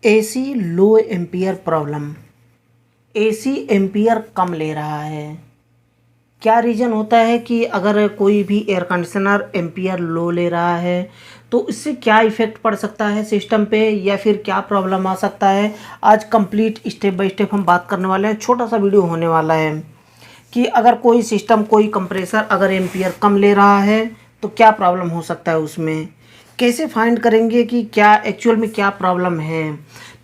AC लो ampere problem. AC ampere कम ले रहा है। क्या रीज़न होता है कि अगर कोई भी एयर कंडीशनर एम्पियर लो ले रहा है तो इससे क्या इफ़ेक्ट पड़ सकता है सिस्टम पे, या फिर क्या प्रॉब्लम आ सकता है। आज कंप्लीट स्टेप बाय स्टेप हम बात करने वाले हैं। छोटा सा वीडियो होने वाला है कि अगर कोई सिस्टम, कोई कंप्रेसर अगर एम्पियर कम ले रहा है तो क्या प्रॉब्लम हो सकता है, उसमें कैसे फाइंड करेंगे कि क्या एक्चुअल में क्या प्रॉब्लम है।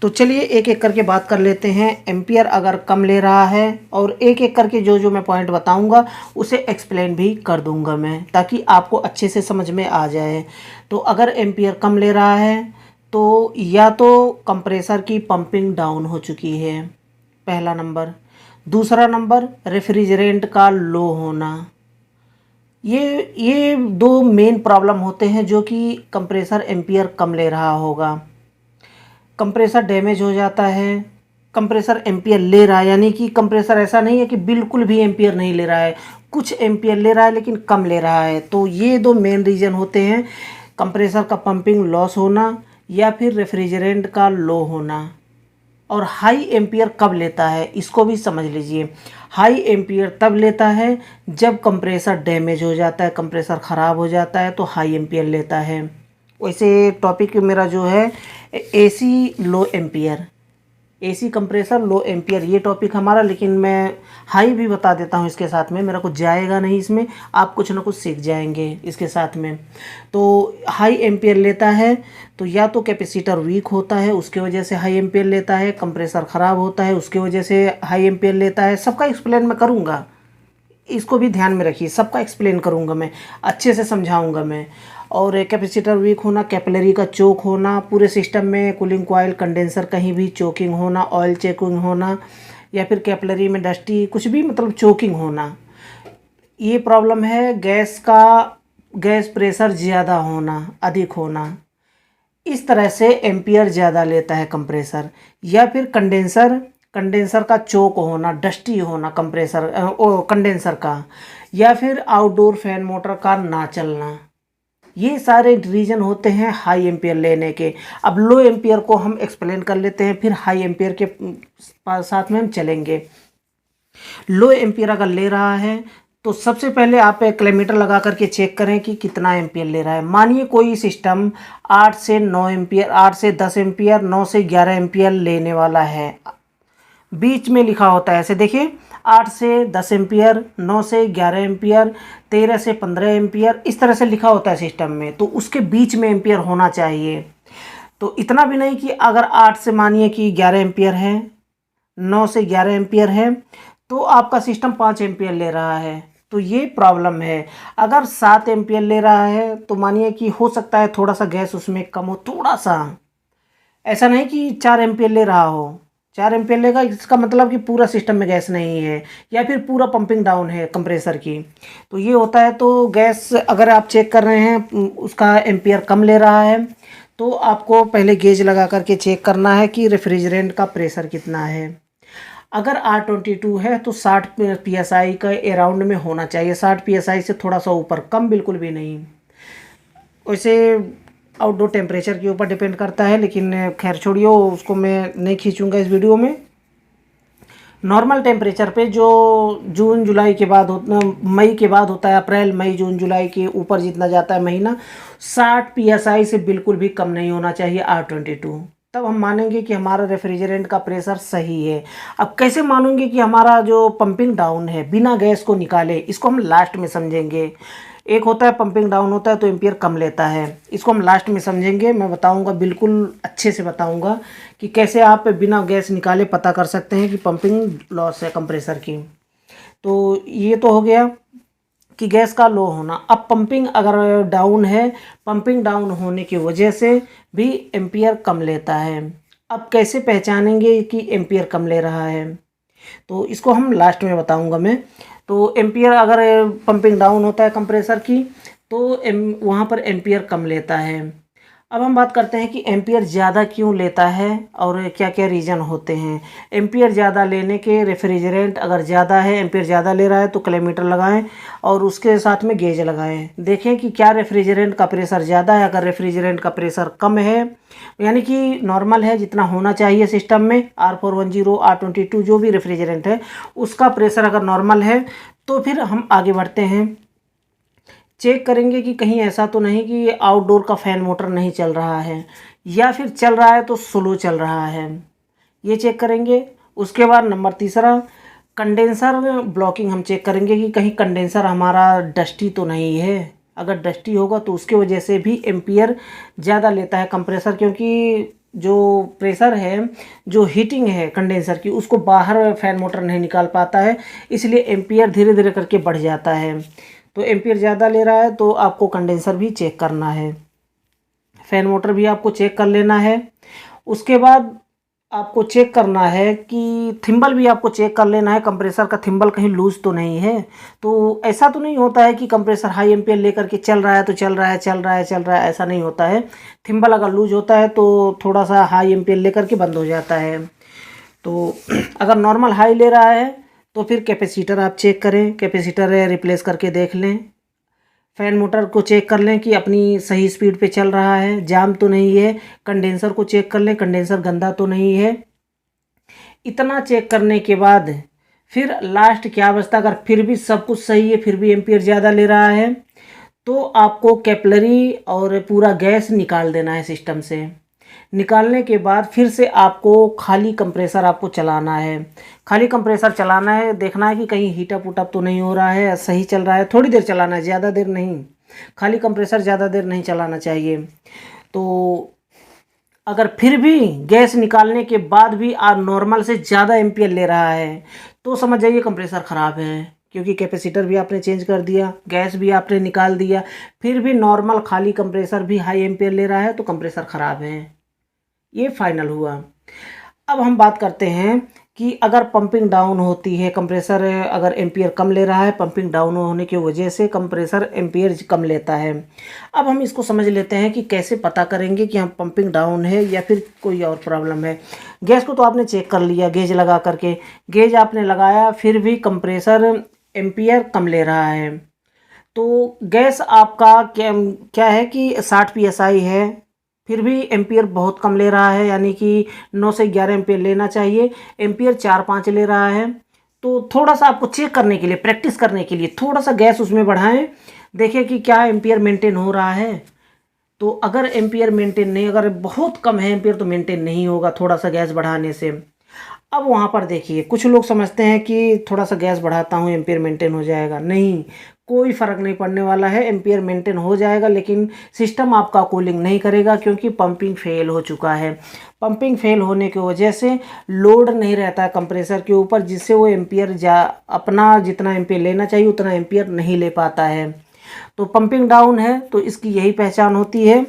तो चलिए एक एक करके बात कर लेते हैं। एम्पियर अगर कम ले रहा है, और एक एक करके जो जो मैं पॉइंट बताऊंगा उसे एक्सप्लेन भी कर दूंगा मैं, ताकि आपको अच्छे से समझ में आ जाए। तो अगर एम्पियर कम ले रहा है तो या तो कंप्रेसर की पंपिंग डाउन हो चुकी है, पहला नंबर। दूसरा नंबर, रेफ्रिजरेंट का लो होना। ये दो मेन प्रॉब्लम होते हैं जो कि कंप्रेसर एम्पियर कम ले रहा होगा। कंप्रेसर डैमेज हो जाता है। कंप्रेसर एम्पियर ले रहा है, यानी कि कंप्रेसर ऐसा नहीं है कि बिल्कुल भी एम्पियर नहीं ले रहा है, कुछ एम्पियर ले रहा है लेकिन कम ले रहा है। तो ये दो मेन रीज़न होते हैं, कंप्रेसर का पंपिंग लॉस होना या फिर रेफ्रिजरेंट का लो होना। और हाई एम्पियर कब लेता है इसको भी समझ लीजिए। हाई एम्पियर तब लेता है जब कंप्रेसर डैमेज हो जाता है, कंप्रेसर ख़राब हो जाता है तो हाई एम्पियर लेता है। वैसे टॉपिक मेरा जो है एसी लो एम्पियर, एसी कंप्रेसर लो एम्पियर, ये टॉपिक हमारा। लेकिन मैं हाई भी बता देता हूँ इसके साथ में, मेरा कुछ जाएगा नहीं इसमें, आप कुछ ना कुछ सीख जाएंगे इसके साथ में। तो हाई एम्पियर लेता है तो या तो कैपेसिटर वीक होता है उसके वजह से हाई एम्पियर लेता है, कंप्रेसर ख़राब होता है उसके वजह से हाई एम्पियर लेता है। सबका एक्सप्लेन मैं करूँगा, इसको भी ध्यान में रखिए, सबका एक्सप्लेन करूँगा मैं, अच्छे से समझाऊँगा मैं। और कैपेसिटर वीक होना, कैपिलरी का चोक होना, पूरे सिस्टम में कूलिंग कॉइल, कंडेंसर कहीं भी चोकिंग होना, ऑयल चेकिंग होना, या फिर कैपिलरी में डस्टी कुछ भी मतलब चोकिंग होना, ये प्रॉब्लम है। गैस प्रेशर ज़्यादा होना, अधिक होना, इस तरह से एम्पियर ज़्यादा लेता है कंप्रेसर। या फिर कंडेंसर का चोक होना, डस्टी होना कंडेंसर का, या फिर आउटडोर फैन मोटर का ना चलना। ये सारे रीजन होते हैं हाई एम्पियर लेने के। अब लो एम्पियर को हम एक्सप्लेन कर लेते हैं, फिर हाई एम्पियर के साथ में हम चलेंगे। लो एम्पियर अगर ले रहा है तो सबसे पहले आप कैलमीटर लगा करके चेक करें कि कितना एम्पियर ले रहा है। मानिए कोई सिस्टम 8 से 9 एम्पियर, 8 से 10 एम्पियर, 9 से 11 एम्पियर लेने वाला है। बीच में लिखा होता है ऐसे देखिए, 8 से 10 एम्पियर, 9 से 11 एम्पियर, 13 से 15 एम्पियर, इस तरह से लिखा होता है सिस्टम में। तो उसके बीच में एम्पियर होना चाहिए। तो इतना भी नहीं कि अगर 8 से मानिए कि 11 एम्पियर है, 9 से 11 एम्पियर है, तो आपका सिस्टम 5 एम्पियर ले रहा है, तो ये प्रॉब्लम है। अगर 7 एम्पियर ले रहा है तो मानिए कि हो सकता है थोड़ा सा गैस उसमें कम हो, थोड़ा सा, ऐसा नहीं कि 4 एम्पियर ले रहा हो। 4 एम्पियर लेगा इसका मतलब कि पूरा सिस्टम में गैस नहीं है, या फिर पूरा पंपिंग डाउन है कंप्रेसर की, तो ये होता है। तो गैस अगर आप चेक कर रहे हैं उसका एम्पियर कम ले रहा है, तो आपको पहले गेज लगा करके चेक करना है कि रेफ्रिजरेंट का प्रेशर कितना है। अगर R22 है तो 60 PSI का अराउंड में होना चाहिए, 60 PSI से थोड़ा सा ऊपर, कम बिल्कुल भी नहीं। वैसे आउटडोर टेम्परेचर के ऊपर डिपेंड करता है, लेकिन खैर छोड़िए, उसको मैं नहीं खींचूंगा इस वीडियो में। नॉर्मल टेम्परेचर पे जो जून जुलाई के बाद होता, मई के बाद होता है, अप्रैल मई जून जुलाई के ऊपर जितना जाता है महीना, 60 PSI से बिल्कुल भी कम नहीं होना चाहिए R22। तब हम मानेंगे कि हमारा रेफ्रिजरेंट का प्रेशर सही है। अब कैसे मानेंगे कि हमारा जो पंपिंग डाउन है बिना गैस को निकाले, इसको हम लास्ट में समझेंगे। एक होता है पंपिंग डाउन होता है तो एम्पियर कम लेता है, इसको हम लास्ट में समझेंगे। मैं बताऊंगा, बिल्कुल अच्छे से बताऊंगा कि कैसे आप बिना गैस निकाले पता कर सकते हैं कि पंपिंग लॉस है कंप्रेसर की। तो ये तो हो गया कि गैस का लो होना। अब पंपिंग अगर डाउन है, पंपिंग डाउन होने की वजह से भी एम्पियर कम लेता है। अब कैसे पहचानेंगे कि एम्पियर कम ले रहा है, तो इसको हम लास्ट में बताऊंगा मैं। तो एम्पियर अगर पंपिंग डाउन होता है कंप्रेसर की तो वहाँ पर एम्पियर कम लेता है। अब हम बात करते हैं कि एम्पियर ज़्यादा क्यों लेता है और क्या क्या रीज़न होते हैं। एम्पियर ज़्यादा लेने के रेफ्रिजरेंट अगर ज़्यादा है, एम्पियर ज़्यादा ले रहा है तो कैलोमीटर लगाएं और उसके साथ में गेज लगाएं। देखें कि क्या रेफ्रिजरेंट का प्रेशर ज़्यादा है। अगर रेफ्रिजरेंट का प्रेशर कम है यानी कि नॉर्मल है, जितना होना चाहिए सिस्टम में, R410 R22 जो भी रेफ्रिजरेंट है उसका प्रेशर अगर नॉर्मल है तो फिर हम आगे बढ़ते हैं। चेक करेंगे कि कहीं ऐसा तो नहीं कि आउटडोर का फ़ैन मोटर नहीं चल रहा है या फिर चल रहा है तो स्लो चल रहा है, ये चेक करेंगे। उसके बाद नंबर तीसरा, कंडेंसर ब्लॉकिंग हम चेक करेंगे कि कहीं कंडेंसर हमारा डस्टी तो नहीं है। अगर डस्टी होगा तो उसके वजह से भी एम्पियर ज़्यादा लेता है कंप्रेसर, क्योंकि जो प्रेशर है, जो हीटिंग है कंडेंसर की, उसको बाहर फ़ैन मोटर नहीं निकाल पाता है, इसलिए एम्पियर धीरे धीरे करके बढ़ जाता है। तो एम्पियर ज़्यादा ले रहा है तो आपको कंडेंसर भी चेक करना है, फ़ैन मोटर भी आपको चेक कर लेना है। उसके बाद आपको चेक करना है कि थिम्बल भी आपको चेक कर लेना है, कंप्रेसर का थिम्बल कहीं लूज़ तो नहीं है। तो ऐसा तो नहीं होता है कि कंप्रेसर हाई एम्पियर लेकर के चल रहा है तो चल रहा है, चल रहा है, चल रहा है, ऐसा नहीं होता है। थिम्बल अगर लूज होता है तो थोड़ा सा हाई एम्पियर लेकर के बंद हो जाता है। तो अगर नॉर्मल हाई ले रहा है तो फिर कैपेसिटर आप चेक करें, कैपेसिटर रिप्लेस करके देख लें। फ़ैन मोटर को चेक कर लें कि अपनी सही स्पीड पे चल रहा है, जाम तो नहीं है। कंडेंसर को चेक कर लें, कंडेंसर गंदा तो नहीं है। इतना चेक करने के बाद फिर लास्ट क्या बचता, अगर फिर भी सब कुछ सही है, फिर भी एम्पियर ज़्यादा ले रहा है, तो आपको कैपिलरी और पूरा गैस निकाल देना है सिस्टम से। निकालने के बाद फिर से आपको खाली कंप्रेसर आपको चलाना है। खाली कंप्रेसर चलाना है, देखना है कि कहीं हीटअप उटअप तो नहीं हो रहा है, सही चल रहा है। थोड़ी देर चलाना है, ज़्यादा देर नहीं। खाली कंप्रेसर ज़्यादा देर नहीं चलाना चाहिए। तो अगर फिर भी गैस निकालने के बाद भी आप नॉर्मल से ज़्यादा एम्पियर ले रहा है तो समझ जाइए कंप्रेसर ख़राब है, क्योंकि कैपेसिटर भी आपने चेंज कर दिया, गैस भी आपने निकाल दिया, फिर भी नॉर्मल खाली कंप्रेसर भी हाई एम्पियर ले रहा है तो कंप्रेसर ख़राब है। ये फाइनल हुआ। अब हम बात करते हैं कि अगर पंपिंग डाउन होती है, कंप्रेसर अगर एम्पियर कम ले रहा है, पंपिंग डाउन होने की वजह से कंप्रेसर एम्पियर कम लेता है। अब हम इसको समझ लेते हैं कि कैसे पता करेंगे कि हम पंपिंग डाउन है या फिर कोई और प्रॉब्लम है। गैस को तो आपने चेक कर लिया गेज लगा करके, गेज आपने लगाया फिर भी कंप्रेसर एम्पियर कम ले रहा है, तो गैस आपका क्या है कि 60 PSI है, फिर भी एम्पियर बहुत कम ले रहा है, यानी कि 9 से 11 एम्पियर लेना चाहिए, एम्पियर 4-5 ले रहा है। तो थोड़ा सा आपको चेक करने के लिए, प्रैक्टिस करने के लिए थोड़ा सा गैस उसमें बढ़ाएं, देखें कि क्या एम्पियर मेंटेन हो रहा है। तो अगर एम्पियर मेंटेन नहीं, अगर बहुत कम है एम्पियर तो मेंटेन नहीं होगा थोड़ा सा गैस बढ़ाने से। अब वहाँ पर देखिए, कुछ लोग समझते हैं कि थोड़ा सा गैस बढ़ाता हूँ एम्पियर मेंटेन हो जाएगा, नहीं, कोई फ़र्क नहीं पड़ने वाला है। एम्पियर मेंटेन हो जाएगा लेकिन सिस्टम आपका कूलिंग नहीं करेगा, क्योंकि पंपिंग फेल हो चुका है। पंपिंग फेल होने की वजह से लोड नहीं रहता है कंप्रेसर के ऊपर, जिससे वो एम्पियर अपना जितना एम्पियर लेना चाहिए उतना एम्पियर नहीं ले पाता है। तो पंपिंग डाउन है तो इसकी यही पहचान होती है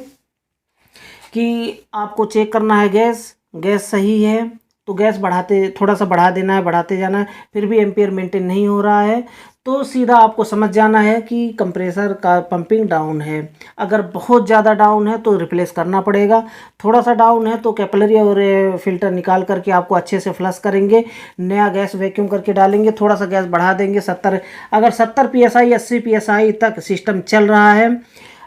कि आपको चेक करना है गैस, गैस सही है तो गैस बढ़ाते, थोड़ा सा बढ़ा देना है, बढ़ाते जाना है, फिर भी एम्पियर मेंटेन नहीं हो रहा है तो सीधा आपको समझ जाना है कि कंप्रेसर का पंपिंग डाउन है। अगर बहुत ज़्यादा डाउन है तो रिप्लेस करना पड़ेगा, थोड़ा सा डाउन है तो कैपिलरी और फिल्टर निकाल करके आपको अच्छे से फ्लश करेंगे, नया गैस वैक्यूम करके डालेंगे, थोड़ा सा गैस बढ़ा देंगे 70, अगर 70 PSI 80 PSI तक सिस्टम चल रहा है।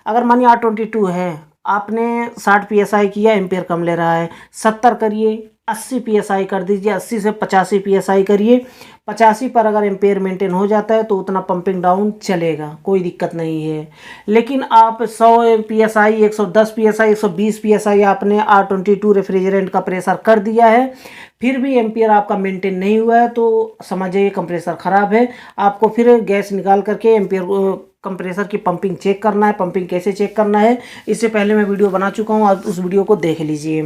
अगर मानिए R22 है, आपने 60 PSI किया, एम्पियर कम ले रहा है, 70 करिए, 80 PSI कर दीजिए, 80 से 85 PSI करिए। 85 पर अगर एम्पियर मेंटेन हो जाता है तो उतना पंपिंग डाउन चलेगा, कोई दिक्कत नहीं है। लेकिन आप 100 PSI 110 PSI 120 PSI आपने R22 रेफ्रिजरेंट का प्रेशर कर दिया है, फिर भी एम्पियर आपका मेंटेन नहीं हुआ है तो समझिए कंप्रेसर ख़राब है। आपको फिर गैस निकाल करके एम्पियर कंप्रेसर की पंपिंग चेक करना है। पंपिंग कैसे चेक करना है इससे पहले मैं वीडियो बना चुका हूँ, आप उस वीडियो को देख लीजिए।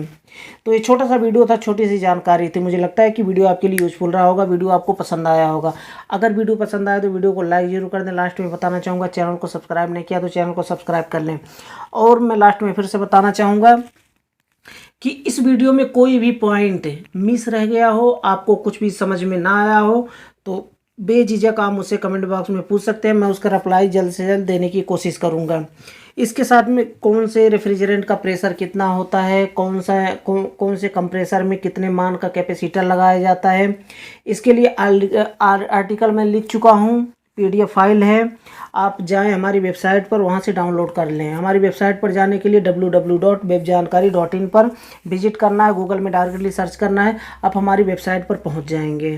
तो ये छोटा सा वीडियो था, छोटी सी जानकारी थी, मुझे लगता है कि वीडियो आपके लिए यूज़फुल रहा होगा, वीडियो आपको पसंद आया होगा। अगर वीडियो पसंद आया तो वीडियो को लाइक जरूर कर दें। लास्ट में बताना चाहूँगा, चैनल को सब्सक्राइब नहीं किया तो चैनल को सब्सक्राइब कर लें। और मैं लास्ट में फिर से बताना चाहूँगा कि इस वीडियो में कोई भी पॉइंट मिस रह गया हो, आपको कुछ भी समझ में ना आया हो तो बेझिझक आप मुझसे कमेंट बॉक्स में पूछ सकते हैं, मैं उसका रिप्लाई जल्द से जल्द देने की कोशिश करूंगा। इसके साथ में कौन से रेफ्रिजरेंट का प्रेशर कितना होता है, कौन से कंप्रेसर में कितने मान का कैपेसिटर लगाया जाता है, इसके लिए आर्टिकल मैं लिख चुका हूँ, PDF फाइल है। आप जाएं हमारी वेबसाइट पर, वहां से डाउनलोड कर लें। हमारी वेबसाइट पर जाने के लिए www.webjanकारी.in पर विजिट करना है, गूगल में डायरेक्टली सर्च करना है, आप हमारी वेबसाइट पर पहुंच जाएंगे।